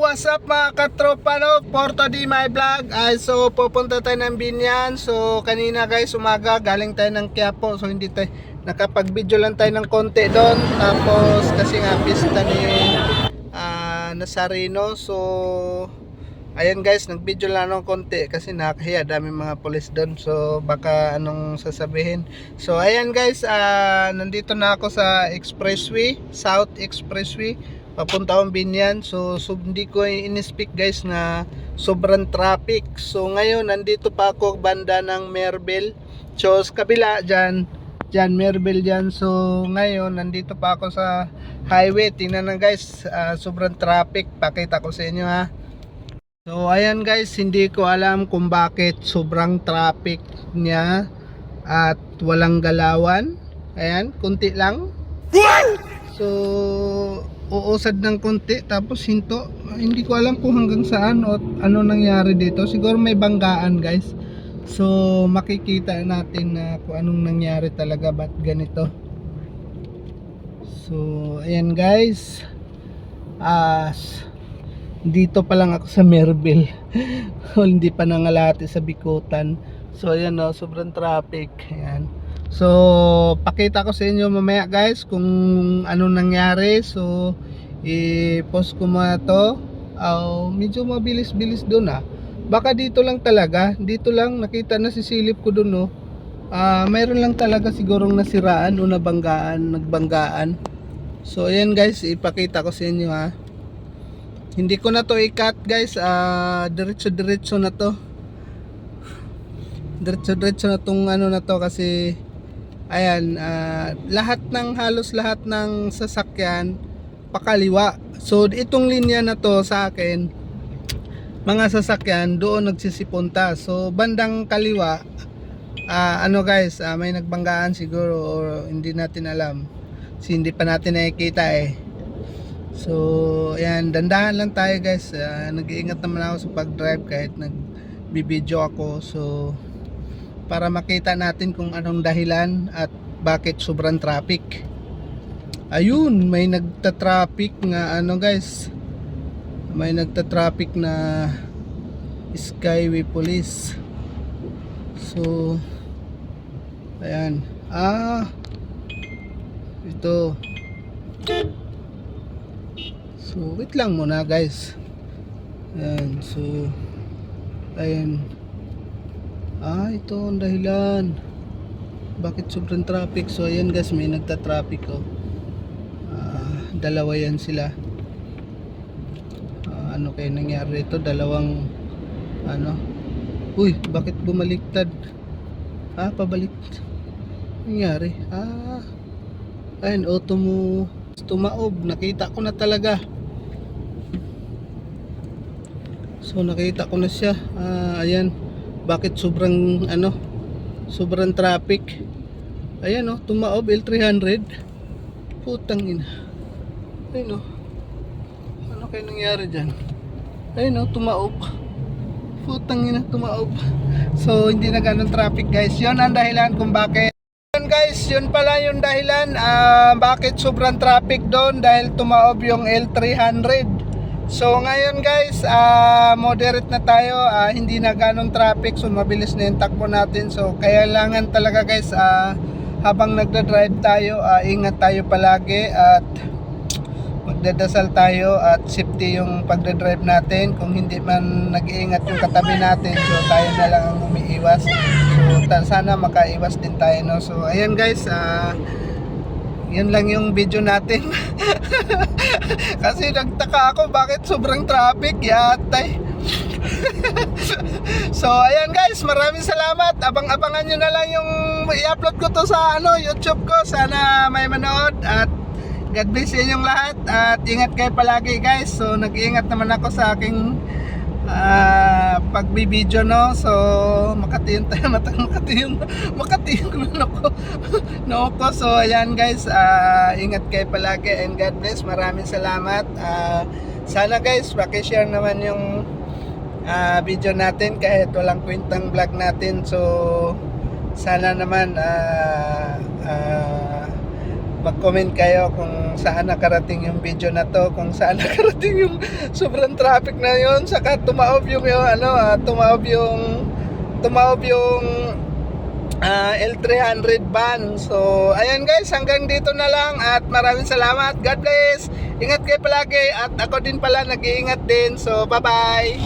What's up mga katropa, no? For today my vlog so pupunta tayo ng Binyan. So kanina guys umaga galing tayo ng Quiapo. So hindi tayo nakapag-video, lang tayo ng konti doon. Tapos kasi nga pista ni Nazareno. So ayan guys, nag-video lang ng konti kasi nakahiya, daming mga pulis doon. So baka anong sasabihin. So ayan guys, nandito na ako sa Expressway, South Expressway, papunta akong Binyan. So hindi ko in-speak guys na sobrang traffic. So ngayon nandito pa ako banda ng Merbel. So sa kabila dyan Merbel dyan. So ngayon nandito pa ako sa highway. Tingnan na guys, sobrang traffic. Pakita ko sa inyo ha. So ayan guys, hindi ko alam kung bakit sobrang traffic niya at walang galawan. Ayan, kunti lang. So uusad ng konti tapos hinto. Hindi ko alam kung hanggang saan o ano nangyari dito. Siguro may banggaan guys. So makikita natin na kung anong nangyari talaga, ba't ganito. So ayan guys, dito pa lang ako sa Merbel. Hindi pa nangalati sa Bikutan. So ayan o, sobrang traffic. Ayan. So pakita ko sa inyo mamaya guys kung ano nangyari. So i-post ko muna to. Medyo mabilis-bilis doon baka dito lang talaga. Dito lang nakita na sisilip ko doon mayroon lang talaga sigurong nasiraan o nagbanggaan. So ayan guys, ipakita ko sa inyo Hindi ko na to i-cut guys. Diretso na to. Diretso na tong ano na to kasi ayan, halos lahat ng sasakyan pakaliwa. So itong linya na to sa akin, mga sasakyan doon nagsisipunta. So bandang kaliwa, ano guys, may nagbanggaan siguro or hindi natin alam. Kasi hindi pa natin nakikita So ayan, dandahan lang tayo guys. Nag-iingat naman ako sa pag-drive kahit nag-video ako. So para makita natin kung anong dahilan at bakit sobrang traffic. Ayun, may nagta-traffic nga ano guys. May nagta-traffic na Skyway Police. So ayan. Ito. So wait lang muna guys. Ayan, so ayan. Ito ang dahilan bakit sobrang traffic. So ayan guys, may nagta-traffic dalawa yan sila. Ano kaya nangyari ito? Dalawang ano? Uy, bakit bumaliktad? Pabalik. Nangyari? Ayan, tumaob. Nakita ko na talaga. So nakita ko na siya. Ayan. Bakit sobrang sobrang traffic. Ayan tumaob L300. Putang ina. Ayun ano kaya nangyari dyan? Ayun tumaob. Putang ina, tumaob. So hindi na ganun traffic guys. Yun ang dahilan kung bakit. Yun guys, yun pala yung dahilan bakit sobrang traffic doon, dahil tumaob yung L300. So ngayon guys, moderate na tayo, hindi na ganun traffic. So mabilis na yung takbo natin. So kailangan talaga guys, habang nagda-drive tayo, ingat tayo palagi at magdadasal tayo at safety yung pagdadrive natin. Kung hindi man nag-iingat yung katabi natin, so tayo na lang ang umiiwas. So sana makaiwas din tayo So ayan guys, yun lang yung video natin. Kasi nagtaka ako bakit sobrang traffic yatay. So ayan guys, maraming salamat. Abangan nyo na lang yung i-upload ko to sa YouTube ko. Sana may manood at God bless sa inyong lahat at ingat kayo palagi guys. So nag-iingat naman ako sa aking pagbibideo So makatiyon tayo, makatiyon ako. So ayan guys, ingat kayo palagi and God bless. Maraming salamat. Sana guys, paki-share naman yung video natin kahit walang kwentang vlog natin. So sana naman mag-comment kayo kung saan nakarating yung video na to, kung saan nakarating yung sobrang traffic na yun, saka tumaob yung L300 van. So ayan guys, hanggang dito na lang at maraming salamat. God bless. Ingat kayo palagi at ako din pala nag-iingat din. So bye bye.